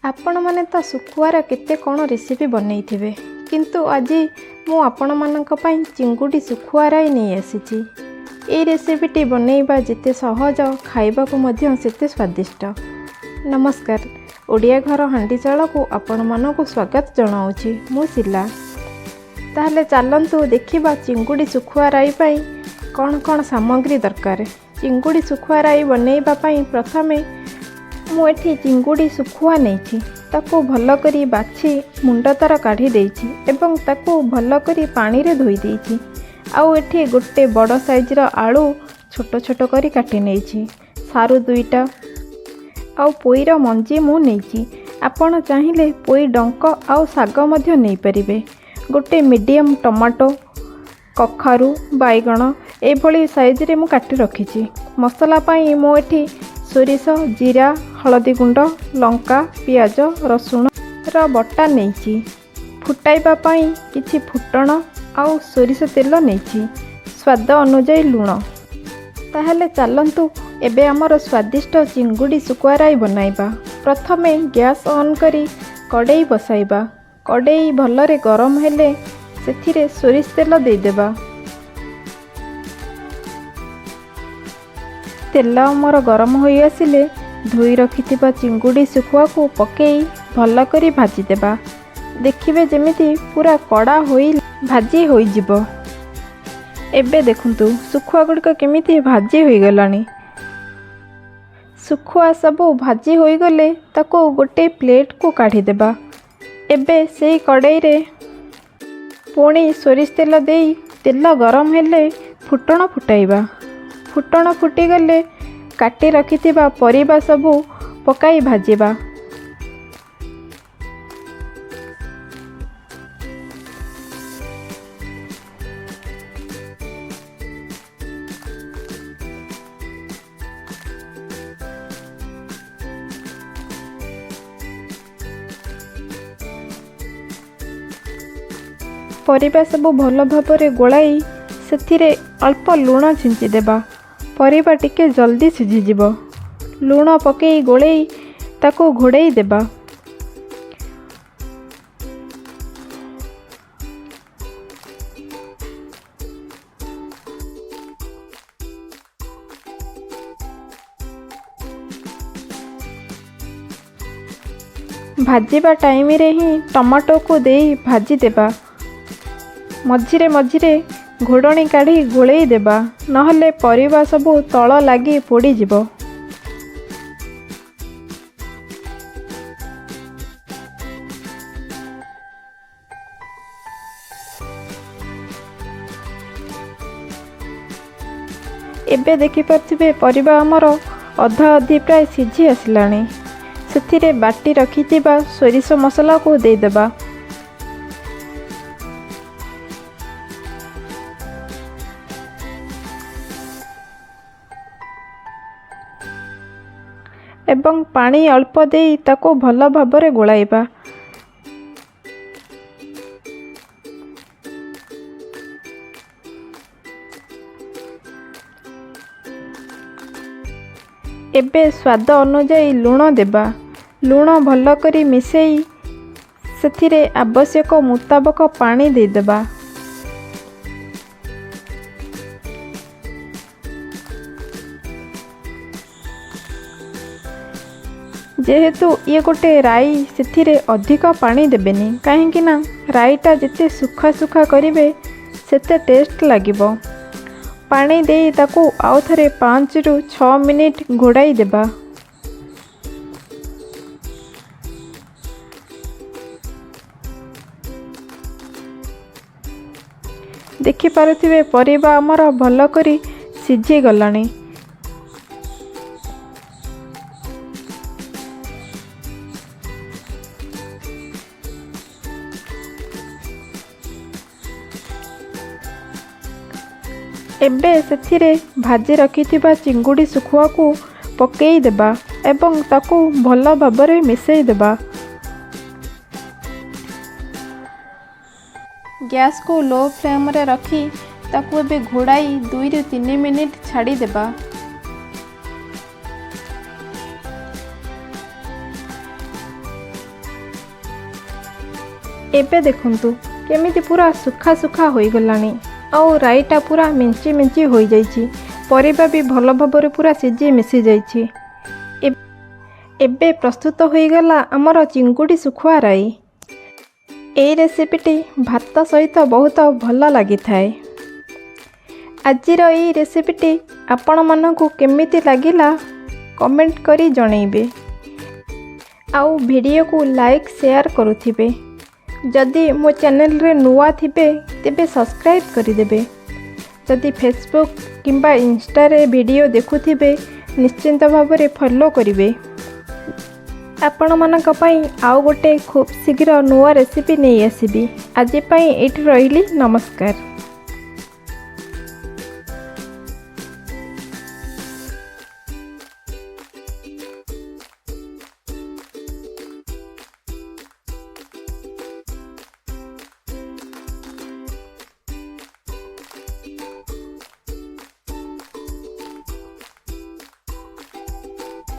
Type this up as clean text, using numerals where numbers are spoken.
आपण माने तो सुखुआर केते कौन रेसिपी बनई किंतु आज मु आपण मानक पई चिंगुड़ी सुखुआर ही नहीं आसी। ये रेसिपीटी बनैबा जिते सहज खाइबा को मध्य सेते स्वादिष्ट। नमस्कार, ओडिया घर हांडीचाल को आपण मानक स्वागत जनाऊँगी मु शिला। ताहले चलंतु देखिबा चिंगुड़ी सुखुआराई पई कौन कौन सामग्री दरकार। चिंगुड़ी सुखुआराई बनैबा पई प्रथमे मुझे चिंगुड़ी सुखुआ नहीं ताको भल करी बाछि मुंड तार काढ़ी देछि एवं ताको भल करी पानी रे धोई देछि। आउ एठी गोटे बड़ साइजर आलू छोट छोट करी काटी नेछि, सारू दुईटा आउ पोईर मंजी मु नेछि। आपण चाहिले पोई डंक आउ साग मध्य नहीं परिबे। गोटे मीडियम टमाटो, कखारू, बैगण एभली साइज रे मु काटी रखिछि। मसला पाई मु एठी सोरिष, जीरा, हलदी गुंड, लंका, पियाज, रसुण र बटा नेछि। फुटाइबा पाई किछि फुटण आउ सोरिष तेल नेछि, स्वाद अनुଯାयी लूण। ताहले चलंतु एबे हमर स्वादिष्ट चिंगुड़ी सुखुआराई बनाइबा। प्रथमे गैस ऑन करी कड़ाई बसाइबा। कड़ाई भलरे गरम हेले सेथिरे सोरिष तेल देदेबा। तेल मोर गरम हो आसिले धोई रखिथिबा चिंगुड़ी सुखुआ को पकेई भल करी भाजी देबा। देखिबे जेमिति पूरा कड़ा होई भाजी होई जिवो। एबे देखंतु सुखुआ गुड़िक केमिति भाजी होई गलानी। सुखुआ सबो भाजी होई गले ताको गोटे प्लेट को काढ़ी देबा। एबे सेई कड़ाई रे पुणी सोरिष तेल देई तेल गरम हेले फुटण फुटाइबा। फुटण फुटीगले काटी रखिथिबा परिबा सबू पकाई भाजिबा। परिबा सबू भल भाबरे गोलाई सेथिरे अल्प लूण छिंची देबा। परिबा टिके जल्दी सिझी जिवो। लूण पकेई गोलेई ताको घोड़ेई देबा। भाजीबा टाइम रे ही टमाटो को देई भाजी देबा। मझिरे मझिरे घोड़णी काढ़ी गोलेई देबा, नहले परिबा सबू तल लागी पोड़ी जिवो। एबे देखि पारथिबे परिबा हमर अधा अधि प्राय सिझी आसिलानी। सेथिरे बाटी रखिथिबा सोरिष मसला को दे देबा। एवं पानी अल्प देई ताको भल भाबरे गोलाइबा। एबे स्वाद अनुଯାୟୀ लूण देबा। लूण भल करी मिसेई सेथिरे आवश्यक मुताबक पानी दे देबा। जेहेतु ये गोटे राई सेथिरे अधिक पानी देबेनी, कहीं ना राईटा जिते सुखा सुखा करिवे सेते टेस्ट लागिबो। पानी देई ताको आउ थरे 5 रु 6 मिनिट घोड़ाई देबा। देखि पारुथिबे परिबा हमर भल करी सिझी गलानी। एबे सेथिरे भाजी रखिथिबा चिंगुड़ी सुखुआ को पकेई देबा एवं ताको भल भाबरे मिसेई देबा। गैस को लो फ्लेम रे रखी ताको एबे घोड़ाई 2 ରୁ 3 मिनिट छाड़ी देबा। ଏବେ ଦେଖନ୍ତୁ କେମିତି ପୁରା ସୁଖା ସୁଖା ହୋଇଗଲାଣି ଆଉ ରାଇଟା ପୁରା ମିଞ୍ଚି ମିଞ୍ଚି ହୋଇଯାଇଛି। ପରିବା ବି ଭଲ ଭାବରେ ପୁରା ସିଝି ମିଶିଯାଇଛି। ଏବେ ପ୍ରସ୍ତୁତ ହୋଇଗଲା ଆମର ଚିଙ୍ଗୁଡ଼ି ଶୁଖୁଆ ରାଇ। ଏହି ରେସିପିଟି ଭାତ ସହିତ ବହୁତ ଭଲ ଲାଗିଥାଏ। ଆଜିର ଏହି ରେସିପିଟି ଆପଣମାନଙ୍କୁ କେମିତି ଲାଗିଲା କମେଣ୍ଟ କରି ଜଣାଇବେ ଆଉ ଭିଡ଼ିଓକୁ ଲାଇକ୍ ସେୟାର କରୁଥିବେ। ଯଦି ମୋ ଚ୍ୟାନେଲରେ ନୂଆ ଥିବେ ତେବେ ସବସ୍କ୍ରାଇବ୍ କରିଦେବେ। ଯଦି ଫେସବୁକ୍ କିମ୍ବା ଇନଷ୍ଟାରେ ଭିଡ଼ିଓ ଦେଖୁଥିବେ ନିଶ୍ଚିନ୍ତ ଭାବରେ ଫଲୋ କରିବେ। ଆପଣମାନଙ୍କ ପାଇଁ ଆଉ ଗୋଟେ ଖୁବ୍ ଶୀଘ୍ର ନୂଆ ରେସିପି ନେଇ ଆସିବି। ଆଜି ପାଇଁ ଏଇଠି ରହିଲି, ନମସ୍କାର।